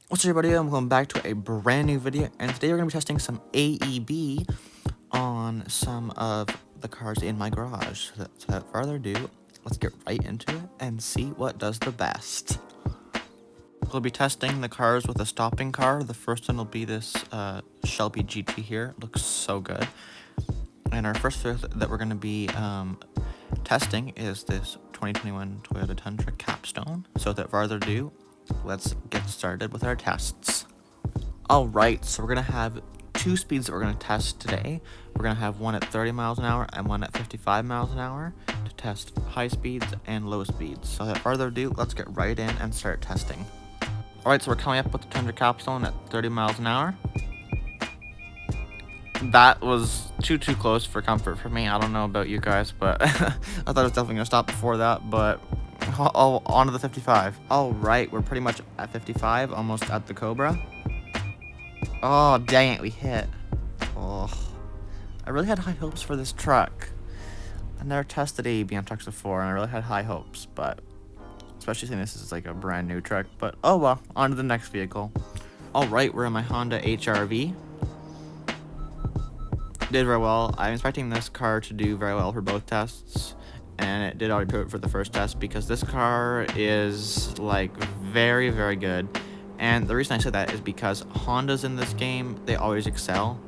What's up, everybody? I'm going back to a brand new video, and today we're going to be testing some AEB on some of the cars in my garage. So without further ado, let's get right into it and see what does the best. We'll be testing the cars with a stopping car. The first one will be this Shelby GT here. It looks so good. And our first that we're going to be testing is this 2021 Toyota Tundra Capstone. So without further ado, let's get started with our tests. Alright, so we're going to have two speeds that we're going to test today. We're going to have one at 30 miles an hour and one at 55 miles an hour to test high speeds and low speeds. So without further ado, let's get right in and start testing. Alright, so we're coming up with the Tundra Capstone at 30 miles an hour. That was too close for comfort for me. I don't know about you guys, but I thought it was definitely going to stop before that, but on to the 55. Alright, we're pretty much at 55, almost at the Cobra. Oh, dang it, we hit. Oh, I really had high hopes for this truck. I never tested AEB on trucks before, and I really had high hopes, but especially since this is like a brand new truck. But oh well, on to the next vehicle. Alright, we're in my Honda HR-V. Did very well. I'm expecting this car to do very well for both tests, and it did already prove it for the first test because this car is like very good. And the reason I said that is because Hondas in this game, they always excel,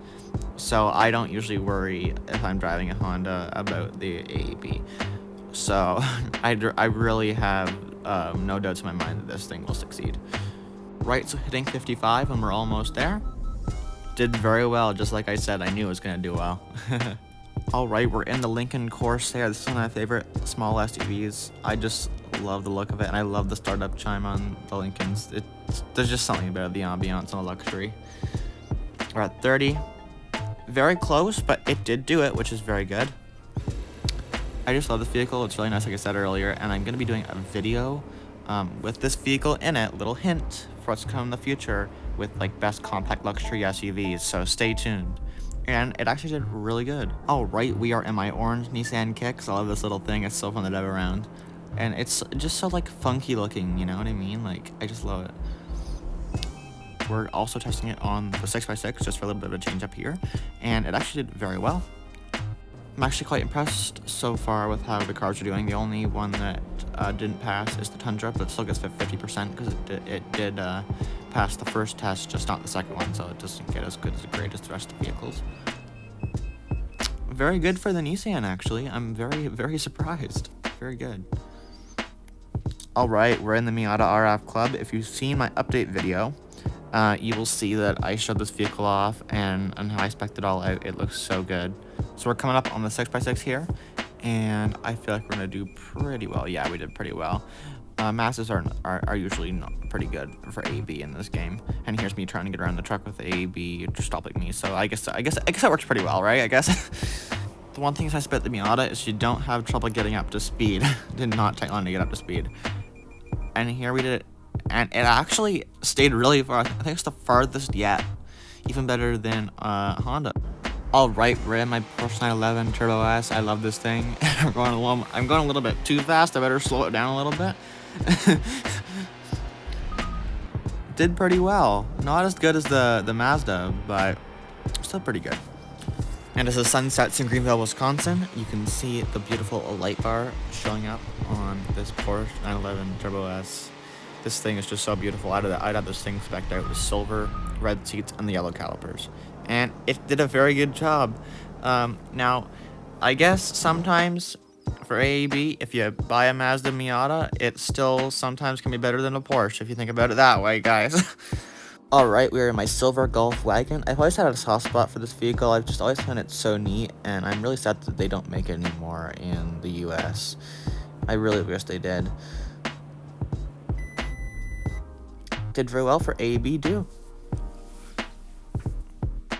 so I don't usually worry if I'm driving a Honda about the AEB. So I really have no doubts in my mind that this thing will succeed. Right, so hitting 55 and we're almost there. Did very well, just like I said, I knew it was going to do well. Alright, we're in the Lincoln Corsair. This is one of my favorite small SUVs. I just love the look of it, and I love the startup chime on the Lincolns. There's just something about the ambiance and the luxury. We're at 30. Very close, but it did do it, which is very good. I just love this vehicle. It's really nice, like I said earlier, and I'm going to be doing a video with this vehicle in it. Little hint for what's to come in the future with like best compact luxury SUVs, so stay tuned. And it actually did really good. Alright, we are in my orange Nissan Kicks. I love this little thing. It's so fun to drive around. And it's just so like funky looking, you know what I mean? Like, I just love it. We're also testing it on the 6x6 just for a little bit of a change up here. And it actually did very well. I'm actually quite impressed so far with how the cars are doing. The only one that didn't pass is the Tundra, but it still gets 50% because it did pass the first test, just not the second one, so it doesn't get as good as great as the rest of the vehicles. Very good for the Nissan, actually. I'm very surprised. Very good. Alright, we're in the Miata RF Club. If you've seen my update video, you will see that I showed this vehicle off and how I spec'd it all out. It looks so good. So we're coming up on the 6x6 here, and I feel like we're going to do pretty well. Yeah, we did pretty well. Mazdas are usually not pretty good for AEB in this game, and here's me trying to get around the truck with AEB just stopping me. So I guess that works pretty well, right? I guess. The one thing I spent the Miata is you don't have trouble getting up to speed. Did not take long to get up to speed. And here we did it, and it actually stayed really far. I think it's the farthest yet, even better than Honda. Alright, we're in my Porsche 911 Turbo S. I love this thing. I'm going a little bit too fast. I better slow it down a little bit. Did pretty well. Not as good as the Mazda, but still pretty good. And as the sun sets in Greenville, Wisconsin, you can see the beautiful light bar showing up on this Porsche 911 Turbo S. This thing is just so beautiful. I'd have this thing spec'd out with silver, red seats, and the yellow calipers. And it did a very good job. Now, I guess sometimes for AEB, if you buy a Mazda Miata, it still sometimes can be better than a Porsche, if you think about it that way, guys. Alright, we are in my silver Golf wagon. I've always had a soft spot for this vehicle. I've just always found it so neat, and I'm really sad that they don't make it anymore in the US. I really wish they did. Did very well for AEB too.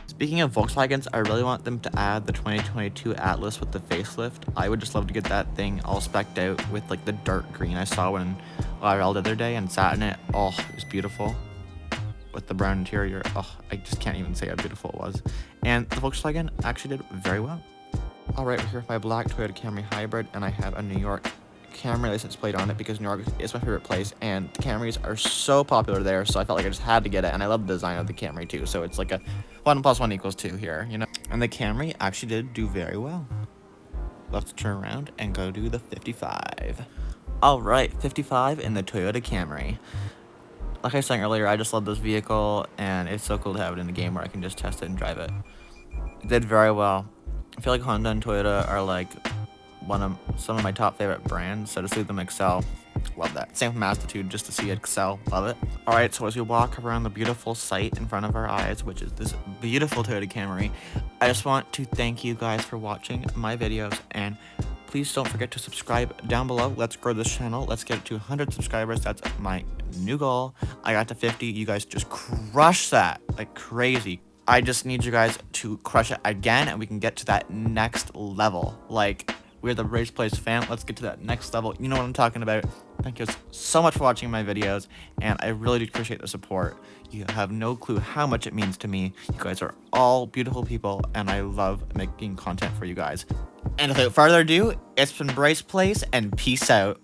Speaking of Volkswagens, I really want them to add the 2022 Atlas with the facelift. I would just love to get that thing all specced out with like the dark green I saw when IRL the other day and sat in it. Oh, it was beautiful. With the brown interior. Oh, I just can't even say how beautiful it was. And the Volkswagen actually did very well. Alright, we're here with my black Toyota Camry Hybrid, and I have a New York Camry license plate on it because New York is my favorite place, and the Camrys are so popular there, so I felt like I just had to get it, and I love the design of the Camry too, so it's like a 1 + 1 = 2 here, you know? And the Camry actually did do very well. Let's turn around and go do the 55. Alright, 55 in the Toyota Camry. Like I was saying earlier, I just love this vehicle, and it's so cool to have it in the game where I can just test it and drive it. It did very well. I feel like Honda and Toyota are like some of my top favorite brands, so to see them excel, love that. Same with Mazda too, just to see it excel, love it. Alright, so as we walk around the beautiful sight in front of our eyes, which is this beautiful Toyota Camry, I just want to thank you guys for watching my videos, and please don't forget to subscribe down below. Let's grow this channel. Let's get to 100 subscribers. That's my new goal. I got to 50. You guys just crush that like crazy. I just need you guys to crush it again, and we can get to that next level. Like, we're the Brays Place fam. Let's get to that next level. You know what I'm talking about. Thank you so much for watching my videos, and I really do appreciate the support. You have no clue how much it means to me. You guys are all beautiful people, and I love making content for you guys. And without further ado, it's been Brays Place, and peace out.